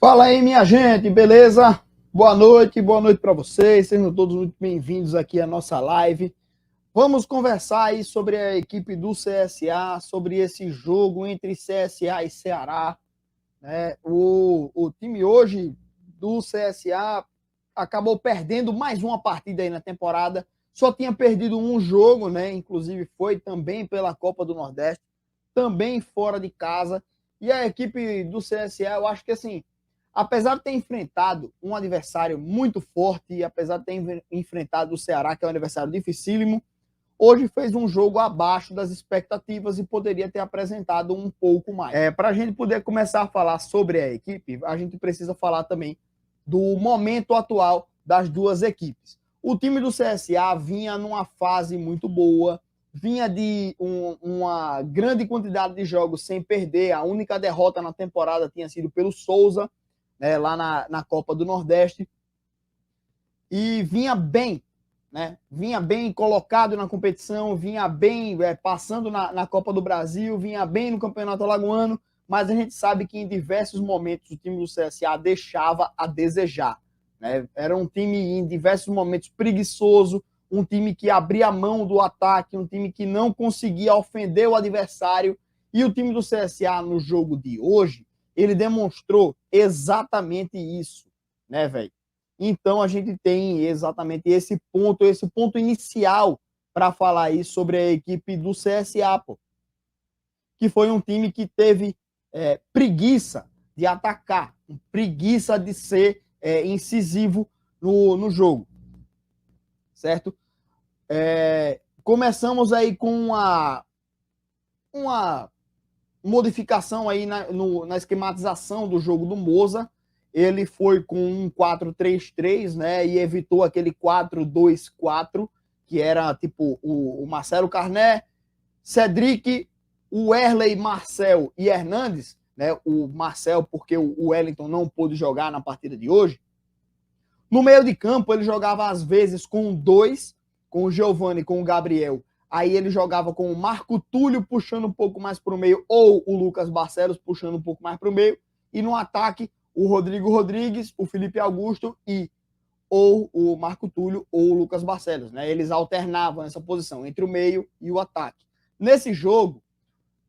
Fala aí, minha gente, beleza? Boa noite para vocês. Sejam todos muito bem-vindos aqui à nossa live. Vamos conversar aí sobre a equipe do CSA, sobre esse jogo entre CSA e Ceará, né? O time hoje do CSA acabou perdendo mais uma partida aí na temporada. Só tinha perdido um jogo, né? Inclusive foi também pela Copa do Nordeste, também fora de casa. E a equipe do CSA, eu acho que assim, apesar de ter enfrentado um adversário muito forte, e apesar de ter enfrentado o Ceará, que é um adversário dificílimo, hoje fez um jogo abaixo das expectativas e poderia ter apresentado um pouco mais. Para a gente poder começar a falar sobre a equipe, a gente precisa falar também do momento atual das duas equipes. O time do CSA vinha numa fase muito boa, vinha de uma grande quantidade de jogos sem perder. A única derrota na temporada tinha sido pelo Souza, né, lá na Copa do Nordeste, e vinha bem, né? Vinha bem colocado na competição, vinha bem passando na Copa do Brasil, vinha bem no Campeonato Alagoano, mas a gente sabe que em diversos momentos o time do CSA deixava a desejar, né? Era um time em diversos momentos preguiçoso, um time que abria mão do ataque, um time que não conseguia ofender o adversário, e o time do CSA no jogo de hoje, ele demonstrou exatamente isso, né, velho? Então a gente tem exatamente esse ponto inicial para falar aí sobre a equipe do CSA, pô, que foi um time que teve preguiça de atacar, preguiça de ser incisivo no jogo, certo? Começamos aí com uma modificação aí na esquematização do jogo do Moza. Ele foi com um 4-3-3, né? E evitou aquele 4-2-4, que era tipo o Marcelo Carné, Cedric, o Erley, Marcel e Hernandes, né? O Marcel, porque o Wellington não pôde jogar na partida de hoje. No meio de campo, ele jogava às vezes com dois, com o Giovani e com o Gabriel. Aí ele jogava com o Marco Túlio puxando um pouco mais para o meio, ou o Lucas Barcelos puxando um pouco mais para o meio. E no ataque, o Rodrigo Rodrigues, o Felipe Augusto e ou o Marco Túlio ou o Lucas Barcelos, né? Eles alternavam essa posição entre o meio e o ataque. Nesse jogo,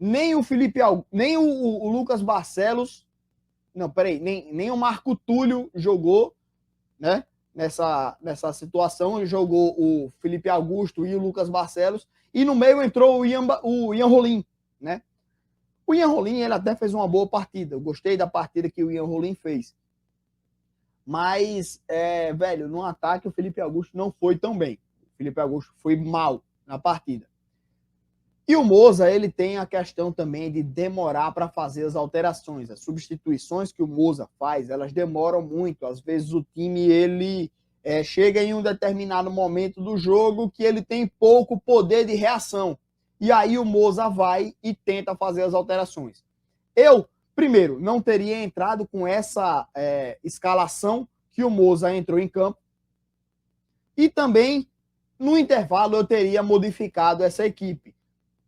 nem o Felipe nem o Lucas Barcelos, não, peraí, nem o Marco Túlio jogou, né? Nessa situação, ele jogou o Felipe Augusto e o Lucas Barcelos, e no meio entrou o Ian Rolim, né? O Ian Rolim, ele até fez uma boa partida, eu gostei da partida que o Ian Rolim fez, mas, velho, no ataque o Felipe Augusto não foi tão bem, o Felipe Augusto foi mal na partida. E o Moza, ele tem a questão também de demorar para fazer as alterações. As substituições que o Moza faz, elas demoram muito. Às vezes o time, ele chega em um determinado momento do jogo que ele tem pouco poder de reação. E aí o Moza vai e tenta fazer as alterações. Eu, primeiro, não teria entrado com essa escalação que o Moza entrou em campo. E também, no intervalo, eu teria modificado essa equipe.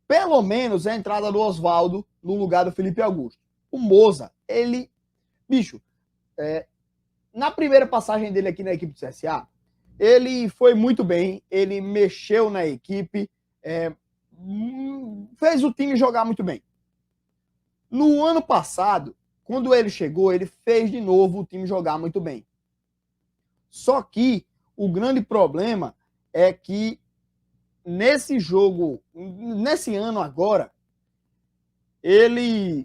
Pelo menos a entrada do Oswaldo no lugar do Felipe Augusto. O Moza, ele, bicho, na primeira passagem dele aqui na equipe do CSA, ele foi muito bem, ele mexeu na equipe, fez o time jogar muito bem. No ano passado, quando ele chegou, ele fez de novo o time jogar muito bem. Só que o grande problema é que nesse jogo, nesse ano agora, ele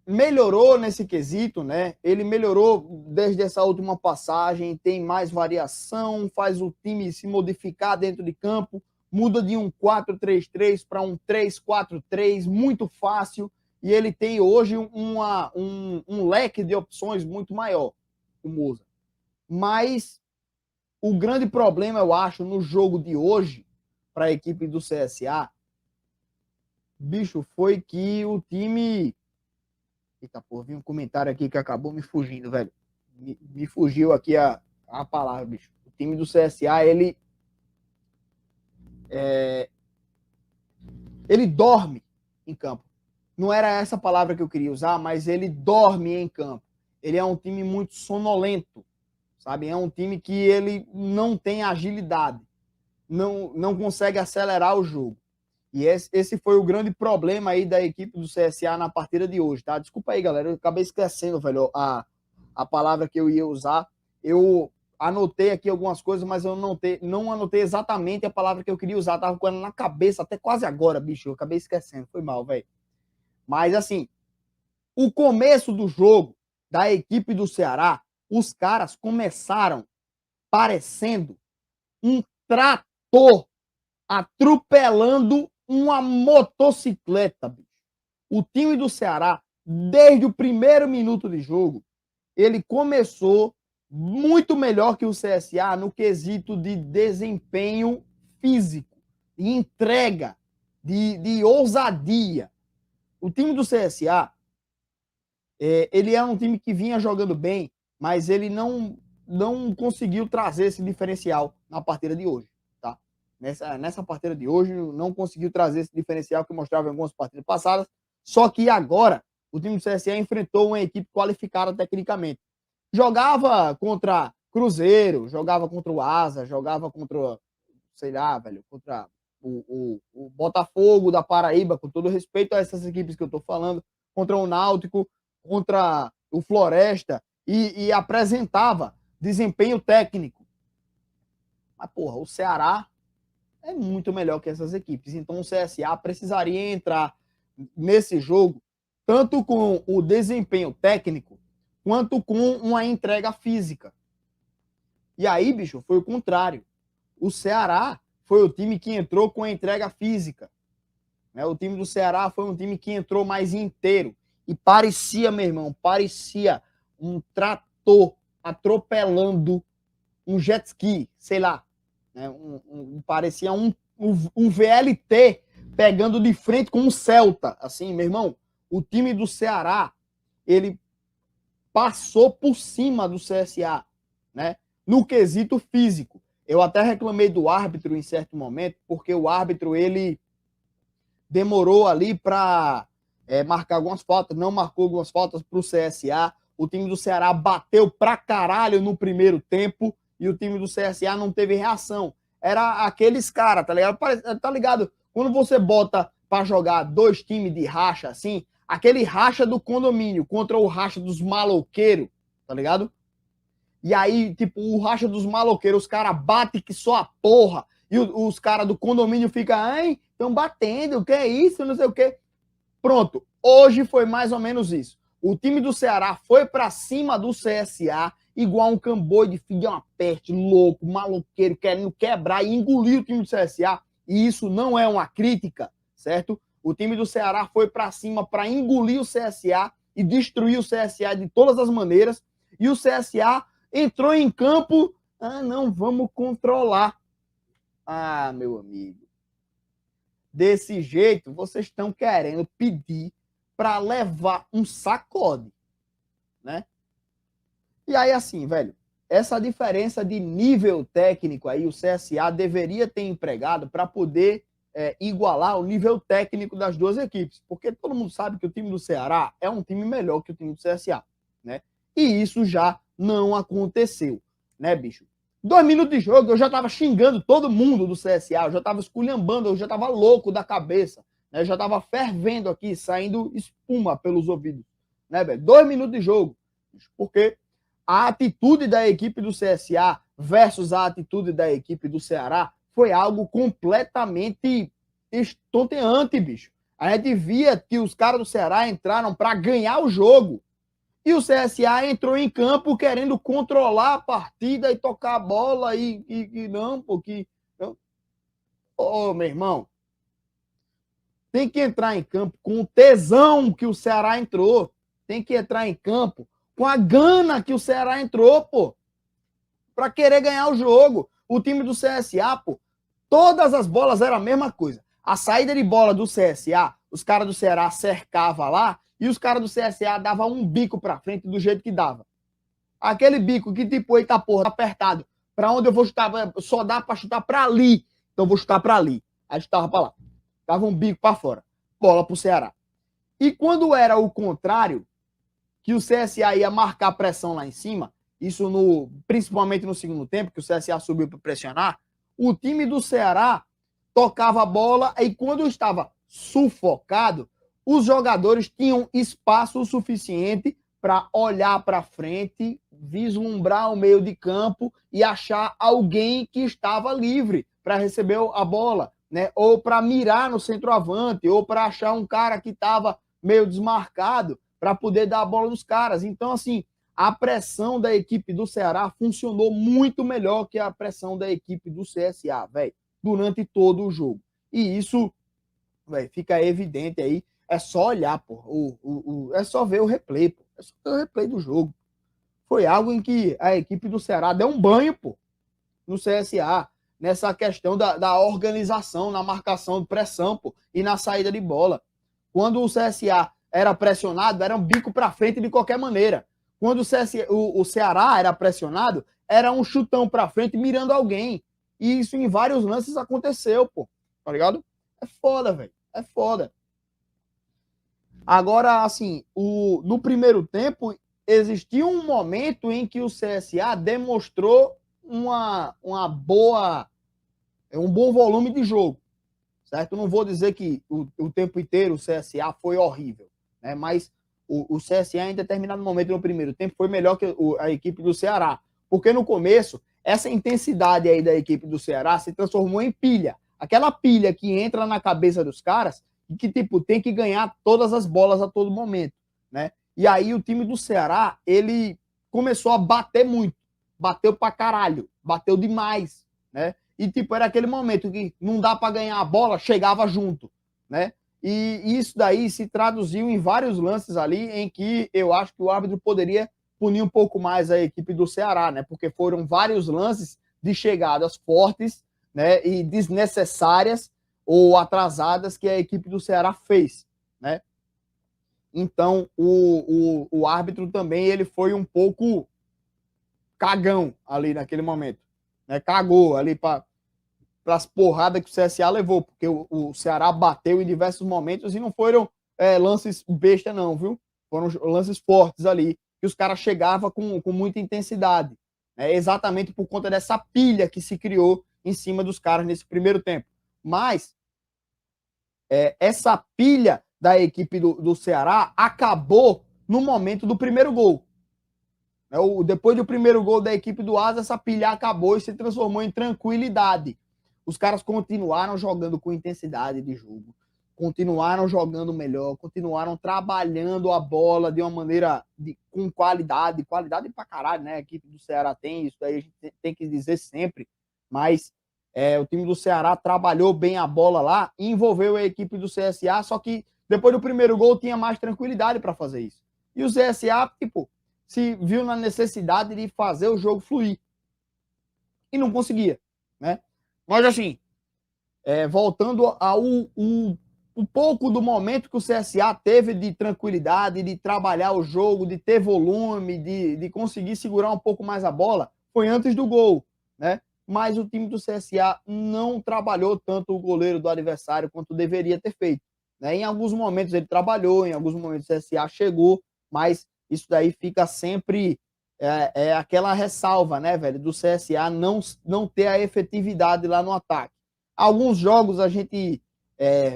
melhorou nesse quesito, né? Ele melhorou desde essa última passagem, tem mais variação, faz o time se modificar dentro de campo, muda de um 4-3-3 para um 3-4-3, muito fácil, e ele tem hoje um leque de opções muito maior, o Moza. Mas o grande problema, eu acho, no jogo de hoje, para a equipe do CSA, bicho, foi que o time... Eita porra, vi um comentário aqui que acabou me fugindo, velho. Me fugiu aqui a palavra, bicho. O time do CSA, ele dorme em campo. Não era essa palavra que eu queria usar, mas ele dorme em campo. ele é um time muito sonolento, sabe? É um time que ele não tem agilidade, não consegue acelerar o jogo. E esse foi o grande problema aí da equipe do CSA na partida de hoje, tá? Desculpa aí, galera, eu acabei esquecendo, velho, a palavra que eu ia usar. Eu anotei aqui algumas coisas, mas eu não anotei exatamente a palavra que eu queria usar. Tava com ela na cabeça até quase agora, bicho. Eu acabei esquecendo. Foi mal, velho. Mas, assim, o começo do jogo da equipe do Ceará, os caras começaram parecendo um trator atropelando uma motocicleta, bicho. O time do Ceará, desde o primeiro minuto de jogo, ele começou muito melhor que o CSA no quesito de desempenho físico, de entrega, de ousadia. O time do CSA, ele é um time que vinha jogando bem, mas ele não conseguiu trazer esse diferencial na partida de hoje. Tá? Nessa partida de hoje, não conseguiu trazer esse diferencial que mostrava em algumas partidas passadas, só que agora o time do CSA enfrentou uma equipe qualificada tecnicamente. Jogava contra Cruzeiro, jogava contra o Asa, jogava contra, sei lá, velho, contra o Botafogo da Paraíba, com todo respeito a essas equipes que eu tô falando, contra o Náutico, contra o Floresta, e apresentava desempenho técnico. Mas, porra, o Ceará é muito melhor que essas equipes. Então o CSA precisaria entrar nesse jogo tanto com o desempenho técnico quanto com uma entrega física. E aí, bicho, foi o contrário. O Ceará foi o time que entrou com a entrega física. Né? O time do Ceará foi um time que entrou mais inteiro. E parecia, meu irmão, parecia um trator atropelando um jet ski, sei lá. Né? Parecia um VLT pegando de frente com um Celta. Assim, meu irmão, o time do Ceará, ele passou por cima do CSA, né? No quesito físico. Eu até reclamei do árbitro em certo momento, porque o árbitro, ele demorou ali para marcar algumas faltas, não marcou algumas faltas para o CSA. O time do Ceará bateu pra caralho no primeiro tempo e o time do CSA não teve reação. Era aqueles caras, tá ligado? Tá ligado? Quando você bota para jogar dois times de racha assim, aquele racha do condomínio contra o racha dos maloqueiros, tá ligado? E aí, tipo, o racha dos maloqueiros, os caras batem que só a porra. E os caras do condomínio ficam, ai, estão batendo, o que é isso, não sei o quê. Pronto, hoje foi mais ou menos isso. O time do Ceará foi pra cima do CSA, igual um camboio de filho de uma peste, louco, maloqueiro, querendo quebrar e engolir o time do CSA. E isso não é uma crítica, certo? O time do Ceará foi pra cima para engolir o CSA e destruir o CSA de todas as maneiras. E o CSA entrou em campo, não, vamos controlar. Ah, meu amigo. Desse jeito, vocês estão querendo pedir para levar um sacode, né? E aí, assim, velho, essa diferença de nível técnico aí, o CSA deveria ter empregado para poder igualar o nível técnico das duas equipes, porque todo mundo sabe que o time do Ceará é um time melhor que o time do CSA, né? E isso já não aconteceu, né, bicho? 2 minutos de jogo, eu já tava xingando todo mundo do CSA, eu já tava esculhambando, eu já tava louco da cabeça, né? Eu já tava fervendo aqui, saindo espuma pelos ouvidos, né, velho? 2 minutos de jogo, porque a atitude da equipe do CSA versus a atitude da equipe do Ceará foi algo completamente estonteante, bicho. A gente via que os caras do Ceará entraram para ganhar o jogo. E o CSA entrou em campo querendo controlar a partida e tocar a bola e não, porque... Ô, meu irmão, tem que entrar em campo com o tesão que o Ceará entrou. Tem que entrar em campo com a gana que o Ceará entrou, pô. Pra querer ganhar o jogo. O time do CSA, pô, todas as bolas eram a mesma coisa. A saída de bola do CSA, os caras do Ceará cercavam lá e os caras do CSA davam um bico pra frente do jeito que dava. Aquele bico que tipo, eita porra, tá apertado. Pra onde eu vou chutar? Só dá pra chutar pra ali. Então eu vou chutar pra ali. Aí chutava pra lá. Dava um bico pra fora. Bola pro Ceará. E quando era o contrário, que o CSA ia marcar pressão lá em cima, isso principalmente no segundo tempo, que o CSA subiu para pressionar, o time do Ceará tocava a bola e quando estava sufocado, os jogadores tinham espaço suficiente para olhar para frente, vislumbrar o meio de campo e achar alguém que estava livre para receber a bola, né? Ou para mirar no centroavante, ou para achar um cara que estava meio desmarcado para poder dar a bola nos caras. Então, assim, a pressão da equipe do Ceará funcionou muito melhor que a pressão da equipe do CSA, velho, durante todo o jogo. E isso, velho, fica evidente aí. É só olhar, pô. É só ver o replay, pô. É só ver o replay do jogo. Foi algo em que a equipe do Ceará deu um banho, pô, no CSA, nessa questão da organização, na marcação de pressão, pô, e na saída de bola. Quando o CSA era pressionado, era um bico para frente de qualquer maneira. Quando o Ceará era pressionado, era um chutão para frente mirando alguém. E isso em vários lances aconteceu, pô. Tá ligado? É foda, velho. É foda. Agora, assim, no primeiro tempo, existiu um momento em que o CSA demonstrou um bom volume de jogo, certo? Não vou dizer que o tempo inteiro o CSA foi horrível, né? Mas o CSA em determinado momento no primeiro tempo foi melhor que a equipe do Ceará, porque no começo essa intensidade aí da equipe do Ceará se transformou em pilha, aquela pilha que entra na cabeça dos caras e que tipo tem que ganhar todas as bolas a todo momento, né? E aí o time do Ceará, ele começou a bater muito, bateu pra caralho, bateu demais, né? E tipo era aquele momento que não dá para ganhar a bola, chegava junto, né? E isso daí se traduziu em vários lances ali em que eu acho que o árbitro poderia punir um pouco mais a equipe do Ceará, né? Porque foram vários lances de chegadas fortes, né, e desnecessárias ou atrasadas que a equipe do Ceará fez, né? Então, o árbitro também ele foi um pouco cagão ali naquele momento, né? Cagou ali para as porradas que o CSA levou, porque o Ceará bateu em diversos momentos e não foram lances besta não, viu? Foram lances fortes ali, que os caras chegavam com muita intensidade, né? Exatamente por conta dessa pilha que se criou em cima dos caras nesse primeiro tempo. Mas essa pilha da equipe do Ceará acabou no momento do primeiro gol. Depois do primeiro gol da equipe do Asa, essa pilha acabou e se transformou em tranquilidade. Os caras continuaram jogando com intensidade de jogo, continuaram jogando melhor, continuaram trabalhando a bola de uma maneira com qualidade pra caralho, né? A equipe do Ceará tem isso, daí a gente tem que dizer sempre, mas o time do Ceará trabalhou bem a bola lá, envolveu a equipe do CSA, só que depois do primeiro gol tinha mais tranquilidade para fazer isso. E o CSA, tipo, se viu na necessidade de fazer o jogo fluir. E não conseguia, né? Mas assim, voltando ao um pouco do momento que o CSA teve de tranquilidade, de trabalhar o jogo, de ter volume, de conseguir segurar um pouco mais a bola, foi antes do gol, né? Mas o time do CSA não trabalhou tanto o goleiro do adversário quanto deveria ter feito, né? Em alguns momentos ele trabalhou, em alguns momentos o CSA chegou, mas isso daí fica sempre aquela ressalva, né, velho, do CSA não ter a efetividade lá no ataque. Alguns jogos a gente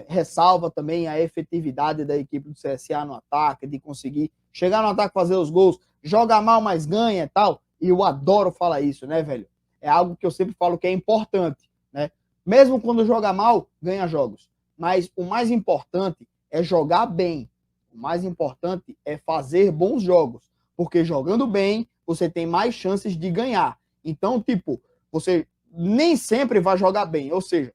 ressalva também a efetividade da equipe do CSA no ataque, de conseguir chegar no ataque, fazer os gols, joga mal, mas ganha e tal. E eu adoro falar isso, né, velho? É algo que eu sempre falo que é importante, né? Mesmo quando joga mal, ganha jogos. Mas o mais importante é jogar bem. O mais importante é fazer bons jogos. Porque jogando bem, você tem mais chances de ganhar. Então, tipo, você nem sempre vai jogar bem. Ou seja,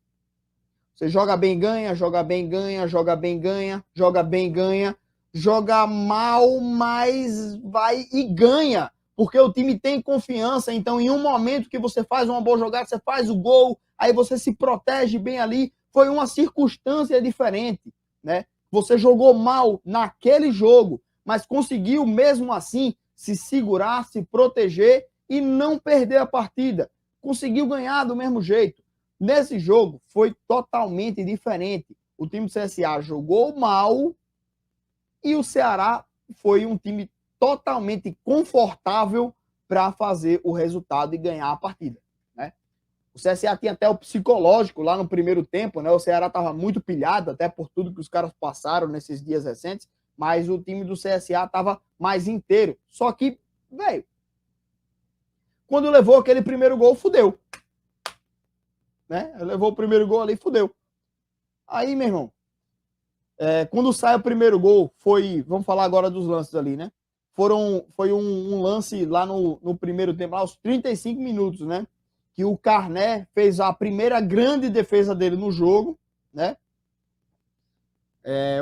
você joga bem, ganha, joga bem, ganha, joga bem, ganha, joga bem, ganha, joga mal, mas vai e ganha. Porque o time tem confiança. Então, em um momento que você faz uma boa jogada, você faz o gol, aí você se protege bem ali. Foi uma circunstância diferente, né? Você jogou mal naquele jogo, mas conseguiu mesmo assim se segurar, se proteger e não perder a partida. Conseguiu ganhar do mesmo jeito. Nesse jogo foi totalmente diferente. O time do CSA jogou mal e o Ceará foi um time totalmente confortável para fazer o resultado e ganhar a partida, né? O CSA tinha até o psicológico lá no primeiro tempo, né? O Ceará estava muito pilhado, até por tudo que os caras passaram nesses dias recentes, mas o time do CSA estava mais inteiro. Só que, velho, quando levou aquele primeiro gol, fudeu. Né? Levou o primeiro gol ali, fudeu. Aí, meu irmão, quando sai o primeiro gol, vamos falar agora dos lances ali, né? Foi um lance lá no primeiro tempo, aos 35 minutos, né? Que o Carné fez a primeira grande defesa dele no jogo, né?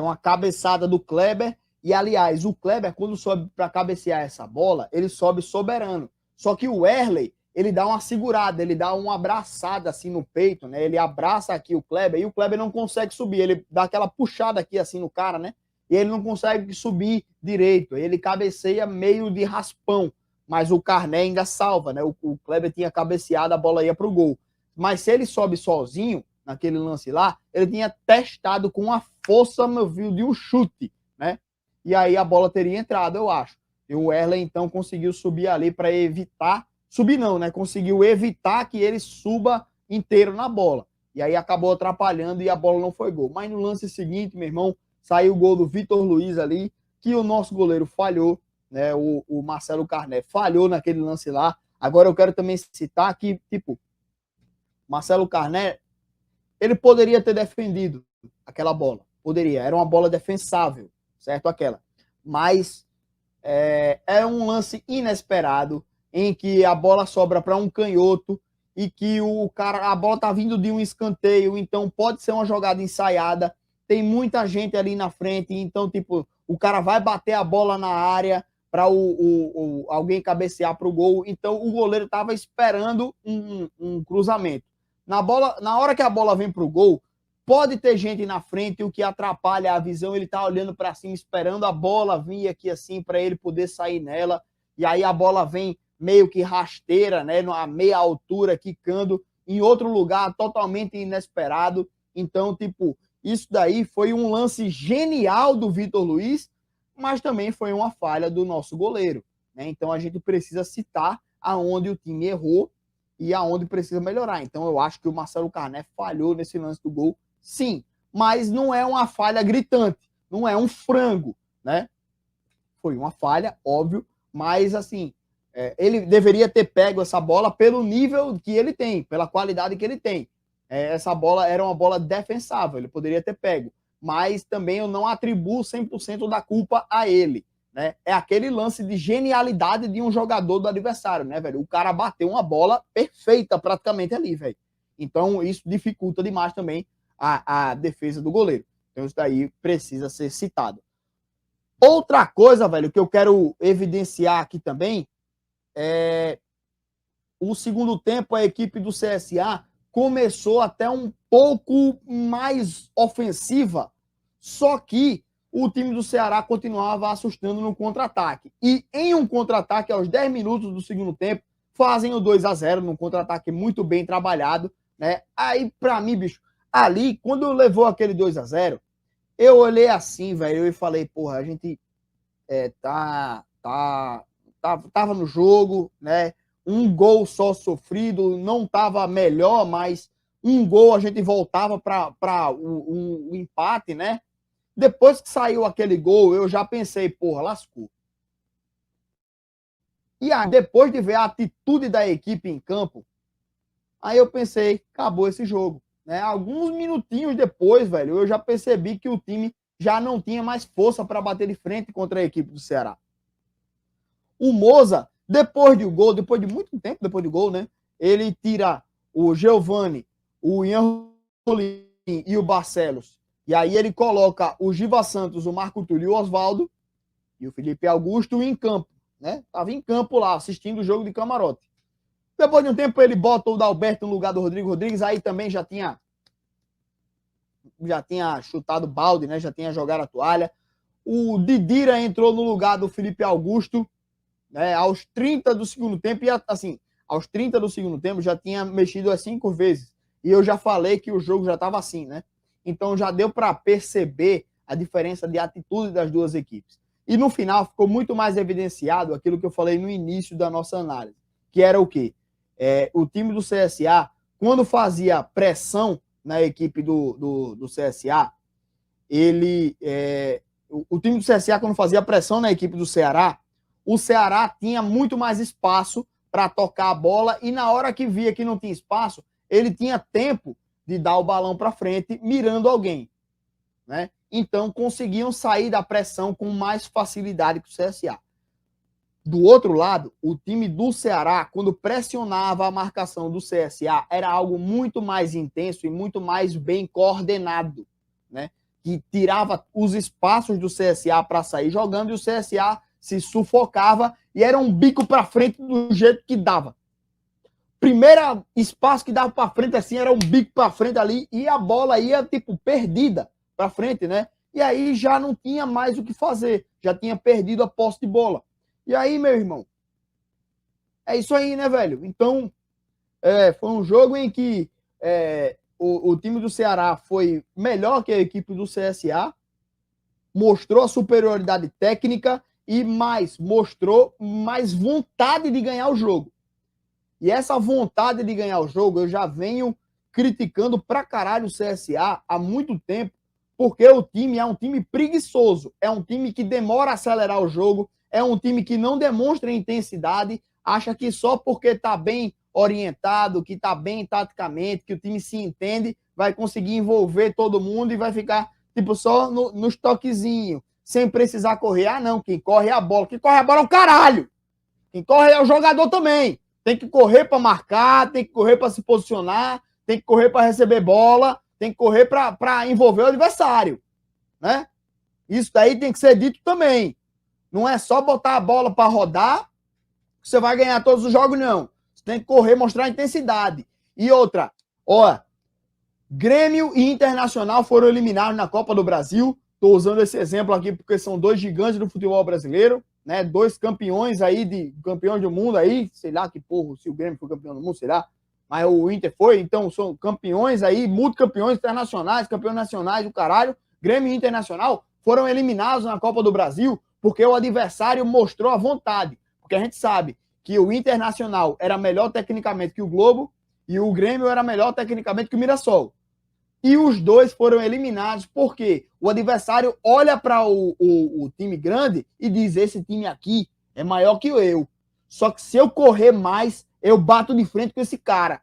Uma cabeçada do Kleber. E, aliás, o Kleber, quando sobe para cabecear essa bola, ele sobe soberano. Só que o Wesley, ele dá uma segurada, ele dá uma abraçada assim no peito, né? Ele abraça aqui o Kleber e o Kleber não consegue subir. Ele dá aquela puxada aqui assim no cara, né? E ele não consegue subir direito. Ele cabeceia meio de raspão, mas o Carné ainda salva, né? O Kleber tinha cabeceado, a bola ia pro gol. Mas se ele sobe sozinho, naquele lance lá, ele tinha testado com uma força, meu filho, de um chute, né? E aí a bola teria entrado, eu acho. E o Wesley, então, conseguiu subir ali para evitar... Subir não, né? Conseguiu evitar que ele suba inteiro na bola. E aí acabou atrapalhando e a bola não foi gol. Mas no lance seguinte, meu irmão, saiu o gol do Vitor Luiz ali, que o nosso goleiro falhou, né? O Marcelo Carné falhou naquele lance lá. Agora eu quero também citar que, tipo, Marcelo Carné, ele poderia ter defendido aquela bola. Poderia. Era uma bola defensável, certo? Aquela. Mas é um lance inesperado em que a bola sobra para um canhoto e que a bola tá vindo de um escanteio, então pode ser uma jogada ensaiada. Tem muita gente ali na frente, então, tipo, o cara vai bater a bola na área para alguém cabecear para o gol. Então, o goleiro estava esperando um cruzamento. Na hora que a bola vem para o gol, pode ter gente na frente, o que atrapalha a visão. Ele tá olhando para cima, esperando a bola vir aqui assim, para ele poder sair nela. E aí a bola vem meio que rasteira, né, a meia altura, quicando em outro lugar, totalmente inesperado. Então, tipo, isso daí foi um lance genial do Vitor Luiz, mas também foi uma falha do nosso goleiro, né? Então a gente precisa citar aonde o time errou e aonde precisa melhorar. Então eu acho que o Marcelo Carné falhou nesse lance do gol, sim, mas não é uma falha gritante, não é um frango, né? Foi uma falha, óbvio, mas assim, ele deveria ter pego essa bola pelo nível que ele tem, pela qualidade que ele tem. Essa bola era uma bola defensável, ele poderia ter pego, mas também eu não atribuo 100% da culpa a ele, né? É aquele lance de genialidade de um jogador do adversário, né, velho? O cara bateu uma bola perfeita praticamente ali, velho. Então isso dificulta demais também a defesa do goleiro. Então isso daí precisa ser citado. Outra coisa, velho, que eu quero evidenciar aqui também o segundo tempo, a equipe do CSA começou até um pouco mais ofensiva, só que o time do Ceará continuava assustando no contra-ataque. E em um contra-ataque, aos 10 minutos do segundo tempo, fazem o 2-0 num contra-ataque muito bem trabalhado, né? Aí, pra mim, bicho, ali, quando levou aquele 2-0, eu olhei assim, velho, e falei, porra, a gente tava no jogo, né? Um gol só sofrido, não estava melhor, mas um gol a gente voltava para o empate, né? Depois que saiu aquele gol, eu já pensei, porra, lascou. E aí, depois de ver a atitude da equipe em campo, aí eu pensei, acabou esse jogo, né? Alguns minutinhos depois, velho, eu já percebi que o time já não tinha mais força para bater de frente contra a equipe do Ceará. O Moza, depois do gol, depois de muito tempo depois do gol, né? Ele tira o Giovani, o Ian Rolim e o Barcelos. E aí ele coloca o Giva Santos, o Marco Túlio e o Oswaldo e o Felipe Augusto em campo, né? Tava em campo lá, assistindo o jogo de camarote. Depois de um tempo ele bota o Dalberto no lugar do Rodrigo Rodrigues, aí também já tinha chutado balde, né? Já tinha jogado a toalha. O Didira entrou no lugar do Felipe Augusto, né, aos 30 do segundo tempo, e assim, aos 30 do segundo tempo já tinha mexido as 5 vezes. E eu já falei que o jogo já estava assim, né? Então já deu para perceber a diferença de atitude das duas equipes. E no final ficou muito mais evidenciado aquilo que eu falei no início da nossa análise, que era o quê? O time do CSA, quando fazia pressão na equipe do CSA, o time do CSA, quando fazia pressão na equipe do Ceará, o Ceará tinha muito mais espaço para tocar a bola e na hora que via que não tinha espaço, ele tinha tempo de dar o balão para frente mirando alguém, né? Então conseguiam sair da pressão com mais facilidade que o CSA. Do outro lado, o time do Ceará, quando pressionava a marcação do CSA, era algo muito mais intenso e muito mais bem coordenado, né? Que tirava os espaços do CSA para sair jogando e o CSA se sufocava e era um bico para frente do jeito que dava. Primeiro espaço que dava para frente assim era um bico para frente ali e a bola ia tipo perdida para frente, né? E aí já não tinha mais o que fazer, já tinha perdido a posse de bola. E aí, meu irmão, é isso aí, né, velho? Então, foi um jogo em que o time do Ceará foi melhor que a equipe do CSA, mostrou a superioridade técnica e mostrou mais vontade de ganhar o jogo. E essa vontade de ganhar o jogo, eu já venho criticando pra caralho o CSA há muito tempo, porque o time é um time preguiçoso, é um time que demora a acelerar o jogo, é um time que não demonstra intensidade, acha que só porque tá bem orientado, que tá bem taticamente, que o time se entende, vai conseguir envolver todo mundo e vai ficar tipo só nos toquezinhos, sem precisar correr. Ah, não, quem corre é a bola. Quem corre a bola é o caralho. Quem corre é o jogador também. Tem que correr para marcar, tem que correr para se posicionar, tem que correr para receber bola, tem que correr para envolver o adversário, né? Isso daí tem que ser dito também. Não é só botar a bola para rodar que você vai ganhar todos os jogos, não. Você tem que correr, mostrar intensidade. E outra, ó, Grêmio e Internacional foram eliminados na Copa do Brasil. Estou usando esse exemplo aqui porque são dois gigantes do futebol brasileiro, né? Dois campeões aí, campeão do mundo aí, sei lá que porra, se o Grêmio foi campeão do mundo, sei lá, mas o Inter foi, então são campeões aí, multicampeões internacionais, campeões nacionais do caralho. Grêmio e Internacional foram eliminados na Copa do Brasil porque o adversário mostrou a vontade. Porque a gente sabe que o Internacional era melhor tecnicamente que o Globo e o Grêmio era melhor tecnicamente que o Mirassol. E os dois foram eliminados porque o adversário olha para o time grande e diz: esse time aqui é maior que eu. Só que se eu correr mais, eu bato de frente com esse cara.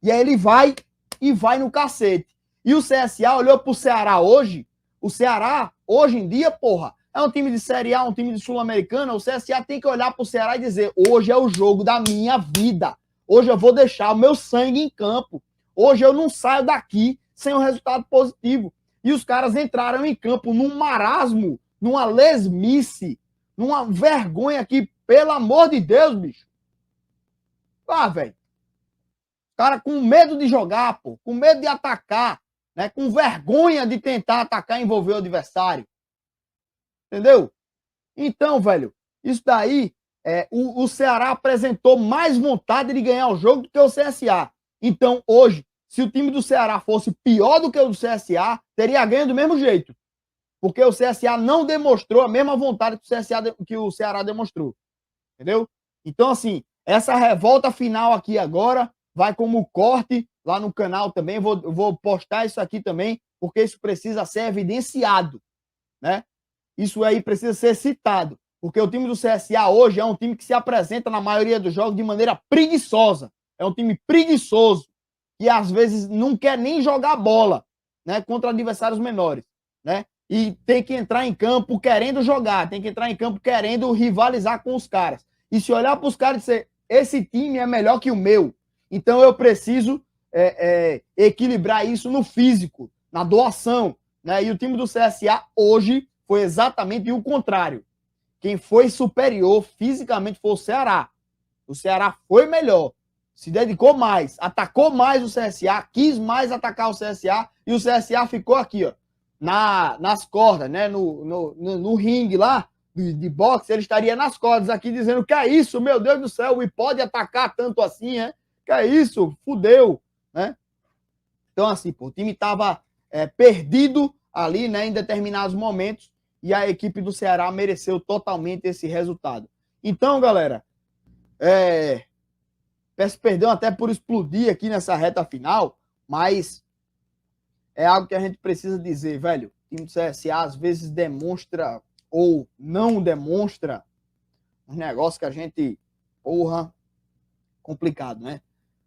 E aí ele vai no cacete. E o CSA olhou pro Ceará hoje. O Ceará, hoje em dia, porra, é um time de Série A, um time de Sul-Americana. O CSA tem que olhar pro Ceará e dizer: hoje é o jogo da minha vida. Hoje eu vou deixar o meu sangue em campo. Hoje eu não saio daqui sem um resultado positivo. E os caras entraram em campo num marasmo, numa lesmice, numa vergonha que, pelo amor de Deus, bicho. Ah, velho. Cara com medo de jogar, pô, com medo de atacar, né? Com vergonha de tentar atacar e envolver o adversário. Entendeu? Então, velho, isso daí, o Ceará apresentou mais vontade de ganhar o jogo do que o CSA. Então, hoje, se o time do Ceará fosse pior do que o do CSA, teria ganho do mesmo jeito. Porque o CSA não demonstrou a mesma vontade que o Ceará demonstrou. Entendeu? Então, assim, essa revolta final aqui agora vai como corte lá no canal também. Vou postar isso aqui também, porque isso precisa ser evidenciado, né? Isso aí precisa ser citado. Porque o time do CSA hoje é um time que se apresenta na maioria dos jogos de maneira preguiçosa. É um time preguiçoso que às vezes não quer nem jogar bola, né, contra adversários menores, né? E tem que entrar em campo querendo jogar, tem que entrar em campo querendo rivalizar com os caras. E se olhar para os caras e dizer: esse time é melhor que o meu, então eu preciso equilibrar isso no físico, na doação, né? E o time do CSA hoje foi exatamente o contrário. Quem foi superior fisicamente foi o Ceará. O Ceará foi melhor, se dedicou mais, atacou mais o CSA, quis mais atacar o CSA, e o CSA ficou aqui, ó, nas cordas, né? No ringue lá de boxe, ele estaria nas cordas aqui dizendo: que é isso, meu Deus do céu, e pode atacar tanto assim, né? Que é isso, fudeu, né? Então, assim, pô, o time estava perdido ali, né, em determinados momentos, e a equipe do Ceará mereceu totalmente esse resultado. Então, galera, peço perdão até por explodir aqui nessa reta final, mas é algo que a gente precisa dizer, velho. O time do CSA às vezes demonstra ou não demonstra um negócio que a gente, porra, complicado, né?